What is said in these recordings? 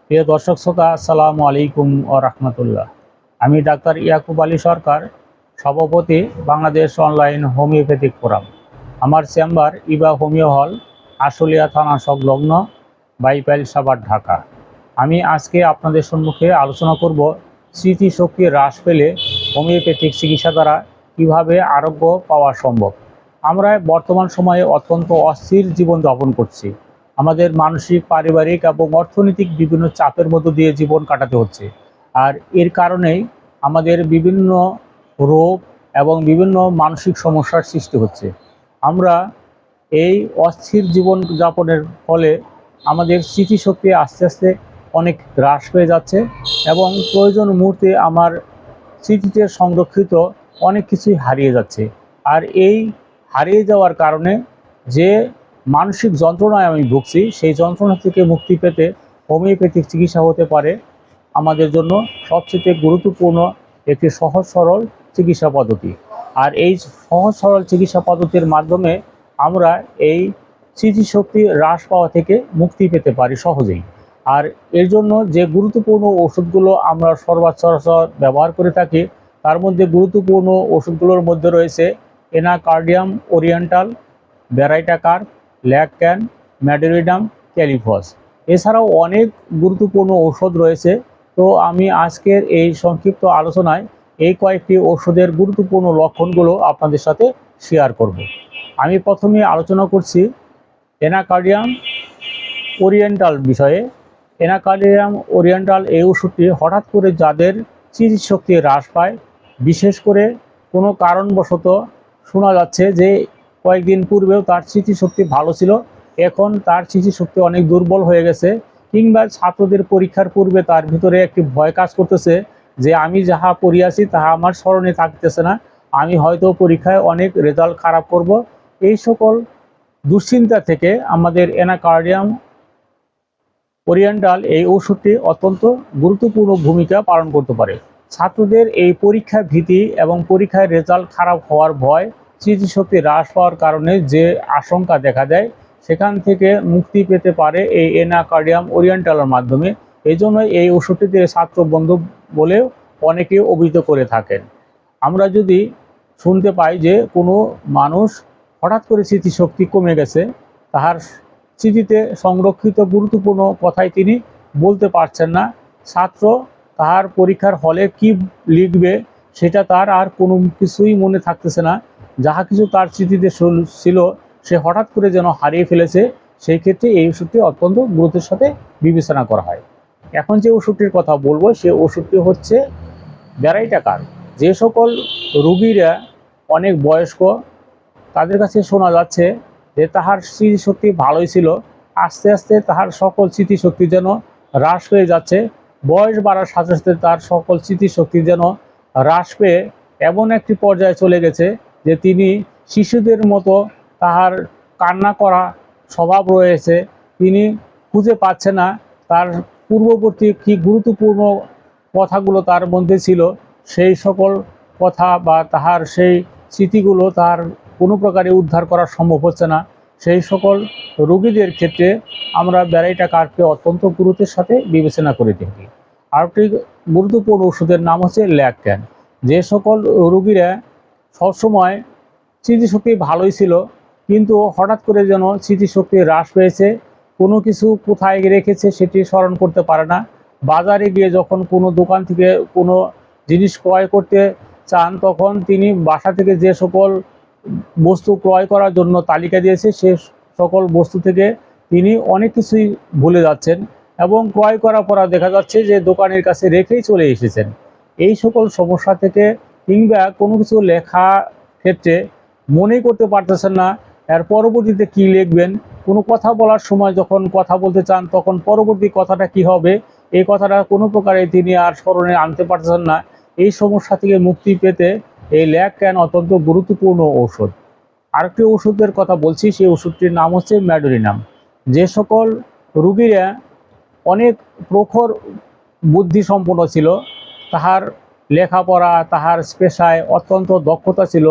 প্রিয় দর্শক শ্রোতা, আসসালামু আলাইকুম ও রহমতুল্লাহ। আমি ডাক্তার ইয়াকুব আলী সরকার, সভাপতি বাংলাদেশ অনলাইন হোমিওপ্যাথিক ফোরাম। আমার চেম্বার ইবা হোমিও হল, আশুলিয়া থানা সংলগ্ন, বাইপাইল সাভার, ঢাকা। আমি আজকে আপনাদের সম্মুখে আলোচনা করব স্মৃতিশক্তি হ্রাস পেলে হোমিওপ্যাথিক চিকিৎসা দ্বারা কীভাবে আরোগ্য পাওয়া সম্ভব। আমরা বর্তমান সময়ে অত্যন্ত অস্থির জীবন যাপন করছি। আমাদের মানসিক, পারিবারিক এবং অর্থনৈতিক বিভিন্ন চাপের মধ্য দিয়ে জীবন কাটাতে হচ্ছে। আর এর কারণেই আমাদের বিভিন্ন রোগ এবং বিভিন্ন মানসিক সমস্যার সৃষ্টি হচ্ছে। আমরা এই অস্থির জীবন যাপনের ফলে আমাদের স্মৃতিশক্তি আস্তে আস্তে অনেক হ্রাস পেয়ে যাচ্ছে এবং প্রয়োজন মুহূর্তে আমার স্মৃতিতে সংরক্ষিত অনেক কিছুই হারিয়ে যাচ্ছে। আর এই হারিয়ে যাওয়ার কারণে যে মানসিক যন্ত্রণায় আমি ভুগছি, সেই যন্ত্রণা থেকে মুক্তি পেতে হোমিওপ্যাথিক চিকিৎসা হতে পারে আমাদের জন্য সবচেয়ে গুরুত্বপূর্ণ একটি সহজ সরল চিকিৎসা পদ্ধতি। আর এই সহজ সরল চিকিৎসা পদ্ধতির মাধ্যমে আমরা এই স্মৃতিশক্তি হ্রাস পাওয়া থেকে মুক্তি পেতে পারি সহজেই। আর এর জন্য যে গুরুত্বপূর্ণ ওষুধগুলো আমরা সচরাচর ব্যবহার করে থাকি, তার মধ্যে গুরুত্বপূর্ণ ওষুধগুলোর মধ্যে রয়েছে এনাকার্ডিয়াম ওরিয়েন্টাল, ব্যারাইটাকার, ল্যাকক্যান, ম্যাডোরিডাম, ক্যালিফস। এছাড়াও অনেক গুরুত্বপূর্ণ ঔষধ রয়েছে। তো আমি আজকের এই সংক্ষিপ্ত আলোচনায় এই কয়েকটি ওষুধের গুরুত্বপূর্ণ লক্ষণগুলো আপনাদের সাথে শেয়ার করব। আমি প্রথমে আলোচনা করছি এনাকার্ডিয়াম ওরিয়েন্টাল বিষয়ে। এনাকার্ডিয়াম ওরিয়েন্টাল এই ওষুধটি হঠাৎ করে যাদের স্মৃতিশক্তি হ্রাস পায়, বিশেষ করে কোনো কারণবশত শোনা যাচ্ছে যে কয়েকদিন পূর্বেও তার স্মৃতিশক্তি ভালো ছিল, এখন তার স্মৃতিশক্তি অনেক দুর্বল হয়ে গেছে, কিংবা ছাত্রদের পরীক্ষার পূর্বে তার ভিতরে একটি ভয় কাজ করতেছে যে আমি যাহা পড়িয়াছি তাহা আমার স্মরণে থাকতেছে না, আমি হয়তো পরীক্ষায় অনেক রেজাল্ট খারাপ করব। এই সকল দুশ্চিন্তা থেকে আমাদের এনাকার্ডিয়াম ওরিয়েন্টাল এই ওষুধটি অত্যন্ত গুরুত্বপূর্ণ ভূমিকা পালন করতে পারে। ছাত্রদের এই পরীক্ষা ভীতি এবং পরীক্ষায় রেজাল্ট খারাপ হওয়ার ভয়, স্মৃতিশক্তি হ্রাস পাওয়ার কারণে যে আশঙ্কা দেখা দেয়, সেখান থেকে মুক্তি পেতে পারে এই এনাকার্ডিয়াম ওরিয়েন্টালের মাধ্যমে। এই জন্য এই ওষুধটিতে ছাত্রবন্ধু বলেও অনেকে অভিহিত করে থাকেন। আমরা যদি শুনতে পাই যে কোনো মানুষ হঠাৎ করে স্মৃতিশক্তি কমে গেছে, তাহার স্মৃতিতে সংরক্ষিত গুরুত্বপূর্ণ কথাই তিনি বলতে পারছেন না, ছাত্র তাহার পরীক্ষার হলে কি লিখবে সেটা তার আর কোনো কিছুই মনে থাকতেছে না, যাহা কিছু তার স্মৃতিতে ছিল সে হঠাৎ করে যেন হারিয়ে ফেলেছে, সেই ক্ষেত্রে এই ওষুধটি অত্যন্ত গুরুত্বের সাথে বিবেচনা করা হয়। এখন যে ওষুধটির কথা বলবো সে ওষুধটি হচ্ছে ব্যারাইটাকার। যে সকল রোগীরা অনেক বয়স্ক, তাদের কাছে শোনা যাচ্ছে যে তাহার স্মৃতিশক্তি ভালোই ছিল, আস্তে আস্তে তাহার সকল স্মৃতিশক্তি যেন হ্রাস পেয়ে যাচ্ছে। বয়স বাড়ার সাথে সাথে তার সকল স্মৃতিশক্তি যেন হ্রাস পেয়ে এমন একটি পর্যায়ে চলে গেছে যে তিনি শিশুদের মতো তাহার কান্না করা স্বভাব রয়েছে। তিনি খুঁজে পাচ্ছে না তার পূর্ববর্তী কি গুরুত্বপূর্ণ কথাগুলো তার মধ্যে ছিল, সেই সকল কথা বা তাহার সেই স্মৃতিগুলো তার কোনো প্রকারে উদ্ধার করা সম্ভব হচ্ছে না। সেই সকল রোগীদের ক্ষেত্রে আমরা ব্যারাইটাকারকে অত্যন্ত গুরুত্বের সাথে বিবেচনা করে থাকি। আরেকটি গুরুত্বপূর্ণ ওষুধের নাম হচ্ছে ল্যাকক্যান। যে সকল রোগীরা সবসময় স্মৃতিশক্তি ভালোই ছিল, কিন্তু হঠাৎ করে যেন স্মৃতিশক্তি হ্রাস পেয়েছে, কোনো কিছু কোথায় রেখেছে সেটি স্মরণ করতে পারে না, বাজারে গিয়ে যখন কোনো দোকান থেকে কোনো জিনিস ক্রয় করতে চান, তখন তিনি বাসা থেকে যে সকল বস্তু ক্রয় করার জন্য তালিকা দিয়েছে সে সকল বস্তু থেকে তিনি অনেক কিছুই ভুলে যাচ্ছেন এবং ক্রয় করার পর দেখা যাচ্ছে যে দোকানের কাছে রেখেই চলে এসেছেন। এই সকল সমস্যা থেকে, কিংবা কোনো কিছু লেখা ক্ষেত্রে মনেই করতে পারতেছেন না এর পরবর্তীতে কি লিখবেন, কোনো কথা বলার সময় যখন কথা বলতে চান তখন পরবর্তী কথাটা কি হবে, এই কথাটা কোনো প্রকারে তিনি আর স্মরণে আনতে পারতেছেন না। এই সমস্যা থেকে মুক্তি পেতে এই ল্যাকক্যান অত্যন্ত গুরুত্বপূর্ণ ঔষধ। আরেকটি ওষুধের কথা বলছি, সেই ওষুধটির নাম হচ্ছে ম্যাডোরিনাম। যে সকল রোগীরা অনেক প্রখর বুদ্ধি সম্পন্ন ছিল, তাহার লেখাপড়া তাহার পেশায় অত্যন্ত দক্ষতা ছিল,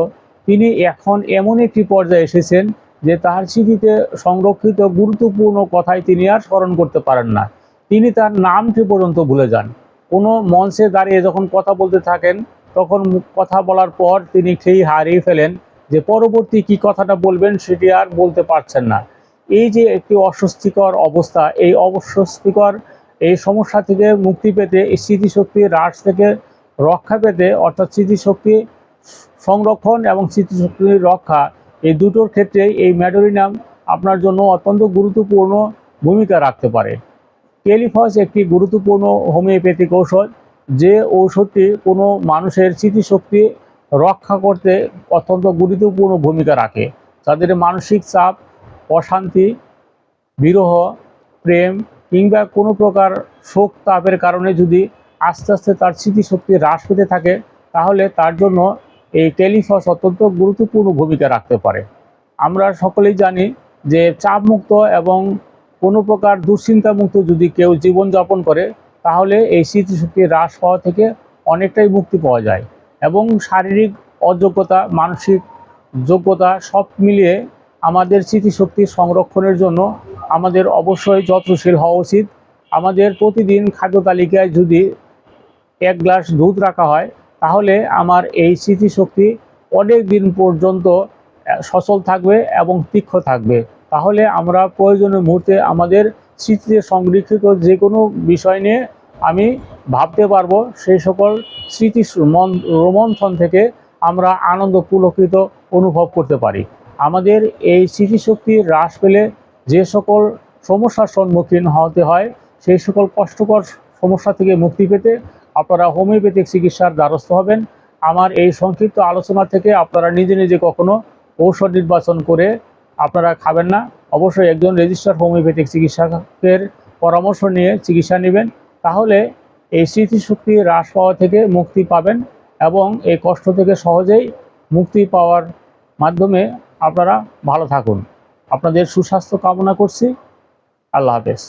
তিনি এখন এমন একটি পর্যায়ে এসেছেন যে তাহার স্মৃতিতে সংরক্ষিত গুরুত্বপূর্ণ কথাই তিনি আর স্মরণ করতে পারেন না। তিনি তার নামটি পর্যন্ত ভুলে যান। কোনো মঞ্চে দাঁড়িয়ে যখন কথা বলতে থাকেন তখন কথা বলার পর তিনি খেই হারিয়ে ফেলেন, যে পরবর্তী কি কথাটা বলবেন সেটি আর বলতে পারছেন না। এই যে একটি অস্বস্তিকর অবস্থা, এই অস্বস্তিকর এই সমস্যা থেকে মুক্তি পেতে, এই স্মৃতিশক্তি হ্রাস থেকে রক্ষা পেতে, অর্থাৎ স্মৃতিশক্তি সংরক্ষণ এবং স্মৃতিশক্তির রক্ষা, এই দুটোর ক্ষেত্রেই এই ম্যাডোরিনাম আপনার জন্য অত্যন্ত গুরুত্বপূর্ণ ভূমিকা রাখতে পারে। টেলিফস একটি গুরুত্বপূর্ণ হোমিওপ্যাথিক ঔষধ, যে ঔষধটি কোনো মানুষের স্মৃতিশক্তি রক্ষা করতে অত্যন্ত গুরুত্বপূর্ণ ভূমিকা রাখে। তাদের মানসিক চাপ, অশান্তি, বিরহ, প্রেম কিংবা কোনো প্রকার শোক তাপের কারণে যদি আস্তে আস্তে তার স্মৃতিশক্তি হ্রাস পেতে থাকে, তাহলে তার জন্য এই টেলিফস অত্যন্ত গুরুত্বপূর্ণ ভূমিকা রাখতে পারে। আমরা সকলেই জানি যে চাপমুক্ত এবং কোনো প্রকার দুশ্চিন্তামুক্ত যদি কেউ জীবনযাপন করে, তাহলে এই স্মৃতিশক্তি হ্রাস পাওয়া থেকে অনেকটাই মুক্তি পাওয়া যায়। এবং শারীরিক অযোগ্যতা, মানসিক যোগ্যতা সব মিলিয়ে আমাদের স্মৃতিশক্তি সংরক্ষণের জন্য আমাদের অবশ্যই যত্নশীল হওয়া উচিত। আমাদের প্রতিদিন খাদ্য তালিকায় যদি 1 গ্লাস দুধ রাখা হয়, তাহলে আমার এই স্মৃতিশক্তি অনেক দিন পর্যন্ত সচল থাকবে এবং তীক্ষ্ণ থাকবে। তাহলে আমরা প্রয়োজনীয় মুহূর্তে আমাদের স্মৃতিতে সংরক্ষিত যে কোনো বিষয় নিয়ে আমি ভাবতে পারবো। সেই সকল স্মৃতি রোমন্থন থেকে আমরা আনন্দ পুলকিত অনুভব করতে পারি। আমাদের এই স্মৃতিশক্তি হ্রাস পেলে যে সকল সমস্যার সম্মুখীন হতে হয়, সেই সকল কষ্টকর সমস্যা থেকে মুক্তি পেতে আপনারা হোমিওপ্যাথিক চিকিৎসার দ্বারস্থ হবেন। আমার এই সংক্ষিপ্ত আলোচনা থেকে আপনারা নিজে নিজে কখনো ঔষধ নির্বাচন করে আপনারা খাবেন না। অবশ্যই একজন রেজিস্টার্ড হোমিওপ্যাথিক চিকিৎসকের পরামর্শ নিয়ে চিকিৎসা নেবেন। তাহলে এই স্মৃতিশক্তি হ্রাস পাওয়া থেকে মুক্তি পাবেন এবং এই কষ্ট থেকে সহজেই মুক্তি পাওয়ার মাধ্যমে আপনারা ভালো থাকুন। আপনাদের সুস্বাস্থ্য কামনা করছি। আল্লাহ হাফেজ।